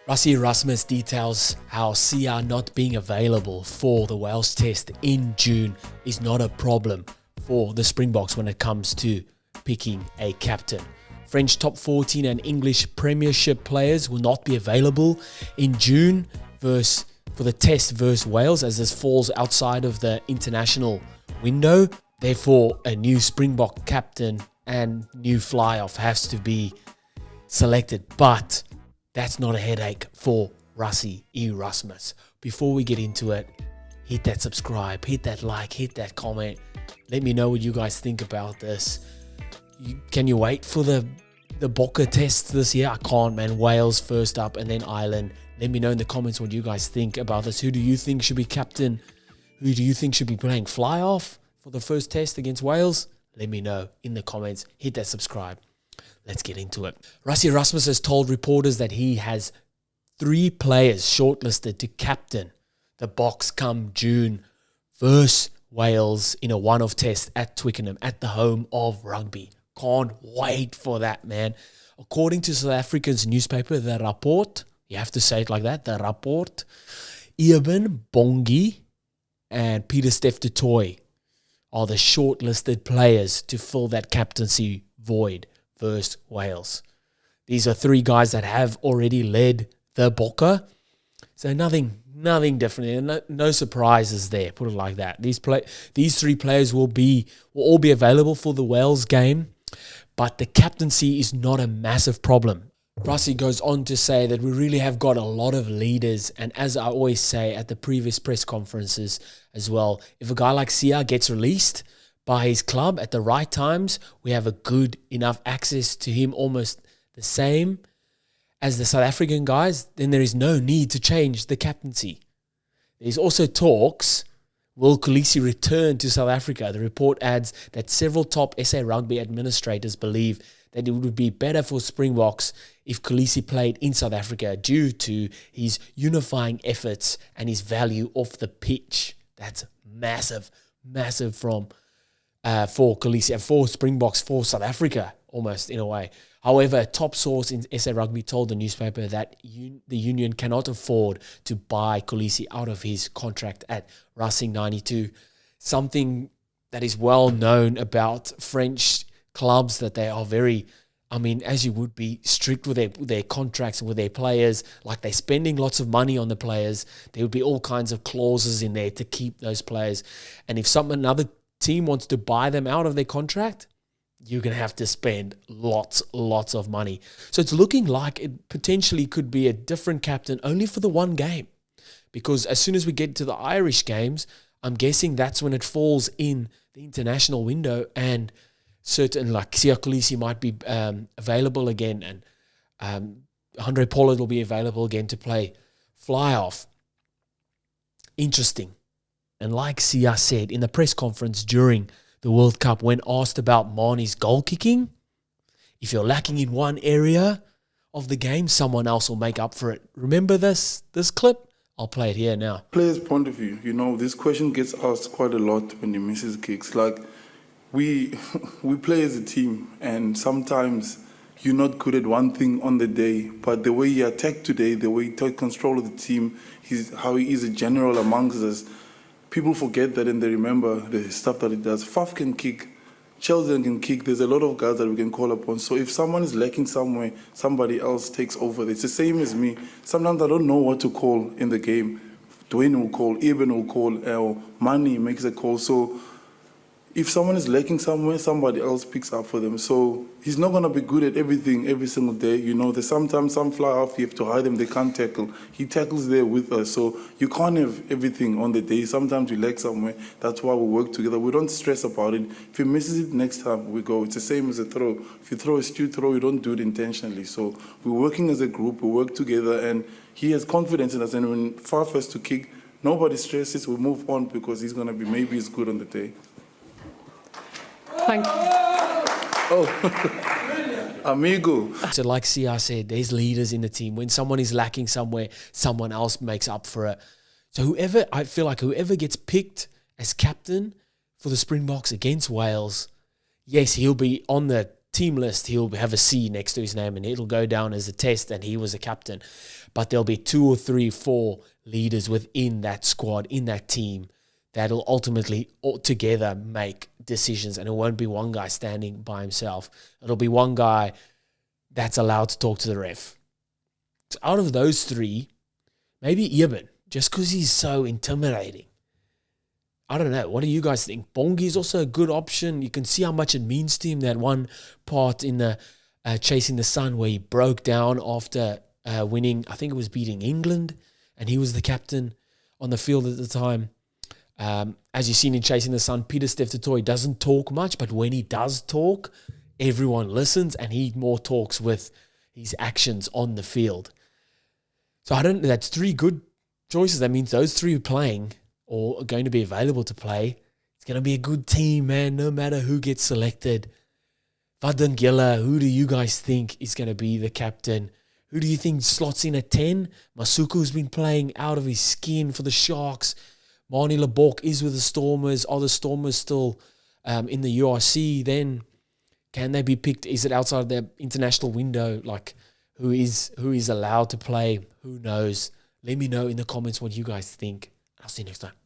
Rassie Erasmus details how Sia not being available for the Wales test in June is not a problem for the Springboks when it comes to picking a captain. French top 14 and English Premiership players will not be available in June for the test versus Wales, as this falls outside of the international window. Therefore, a new Springbok captain and new fly-off has to be selected. But that's not a headache for Rassie Erasmus. Before we get into it, hit that subscribe, hit that like, hit that comment. Let me know what you guys think about this. Can you wait for the Bok test this year? I can't, man. Wales first up and then Ireland. Let me know in the comments what you guys think about this. Who do you think should be captain? Who do you think should be playing fly-off for the first test against Wales? Let me know in the comments. Hit that subscribe. Let's get into it. Rassie Erasmus has told reporters that he has 3 players shortlisted to captain the Boks come June versus Wales in a one-off test at Twickenham, at the home of rugby. Can't wait for that, man. According to South Africa's newspaper, The Rapport, you have to say it like that, The Rapport, Eben Bongi and Pieter-Steph du Toit are the shortlisted players to fill that captaincy void versus Wales. These are 3 guys that have already led the Bok. So nothing different. No surprises there, put it like that. These 3 players will all be available for the Wales game, but the captaincy is not a massive problem. Rassie goes on to say that we really have got a lot of leaders, and as I always say at the previous press conferences as well, if a guy like Sia gets released by his club at the right times, we have a good enough access to him, almost the same as the South African guys, then there is no need to change the captaincy. There's also talks, will Kolisi return to South Africa? The report adds that several top SA rugby administrators believe that it would be better for Springboks if Kolisi played in South Africa due to his unifying efforts and his value off the pitch. That's massive for Kolisi and for Springboks, for South Africa, almost in a way. However, a top source in SA Rugby told the newspaper that the union cannot afford to buy Kolisi out of his contract at Racing 92. Something that is well known about French clubs, that they are very, as you would be, strict with their contracts and with their players. Like, they're spending lots of money on the players. There would be all kinds of clauses in there to keep those players. And if another team wants to buy them out of their contract, you're going to have to spend lots of money. So it's looking like it potentially could be a different captain only for the one game. Because as soon as we get to the Irish games, I'm guessing that's when it falls in the international window, and certain like Sia Kolisi might be available again, and Andre Pollard will be available again to play fly-off. Interesting. And like Sia said in the press conference during the World Cup, when asked about Mane's goal kicking, if you're lacking in one area of the game, someone else will make up for it. Remember this clip? I'll play it here now. Player's point of view, this question gets asked quite a lot when he misses kicks. Like, we play as a team, and sometimes you're not good at one thing on the day, but the way he attacked today, the way he took control of the team, how he is a general amongst us, people forget that and they remember the stuff that he does. Faf can kick, Chelsea can kick. There's a lot of guys that we can call upon. So if someone is lacking somewhere, somebody else takes over. It's the same as me. Sometimes I don't know what to call in the game. Dwayne will call, Eben will call, or Mane makes a call. So if someone is lacking somewhere, somebody else picks up for them. So he's not going to be good at everything every single day. There's sometimes some fly off, you have to hide them, they can't tackle. He tackles there with us. So you can't have everything on the day. Sometimes we lack somewhere. That's why we work together. We don't stress about it. If he misses it, next time we go. It's the same as a throw. If you throw a stupid throw, you don't do it intentionally. So we're working as a group. We work together, and he has confidence in us. And when Faf has to kick, nobody stresses. We move on because he's going to be, maybe he's good on the day. Thank you. Oh, amigo. So like Sia said, there's leaders in the team. When someone is lacking somewhere, someone else makes up for it. So I feel like whoever gets picked as captain for the Springboks against Wales, yes, he'll be on the team list, he'll have a C next to his name and it'll go down as a test and he was a captain. But there'll be 2 or 3, 4 leaders within that squad, in that team, that'll ultimately all together make decisions, and it won't be one guy standing by himself. It'll be one guy that's allowed to talk to the ref. So out of those 3, maybe Eben, just because he's so intimidating. I don't know. What do you guys think? Bongi is also a good option. You can see how much it means to him, that one part in the Chasing the Sun where he broke down after winning, I think it was beating England, and he was the captain on the field at the time. As you've seen in Chasing the Sun, Peter Steph doesn't talk much, but when he does talk, everyone listens, and he more talks with his actions on the field. So that's 3 good choices. That means those 3 playing or are going to be available to play. It's going to be a good team, man, no matter who gets selected. Vaden Gilla, who do you guys think is going to be the captain? Who do you think slots in at 10? Masuku's been playing out of his skin for the Sharks. Marnie Lebok is with the Stormers. Are the Stormers still in the URC? Then can they be picked? Is it outside their international window? Like, who is allowed to play? Who knows? Let me know in the comments what you guys think. I'll see you next time.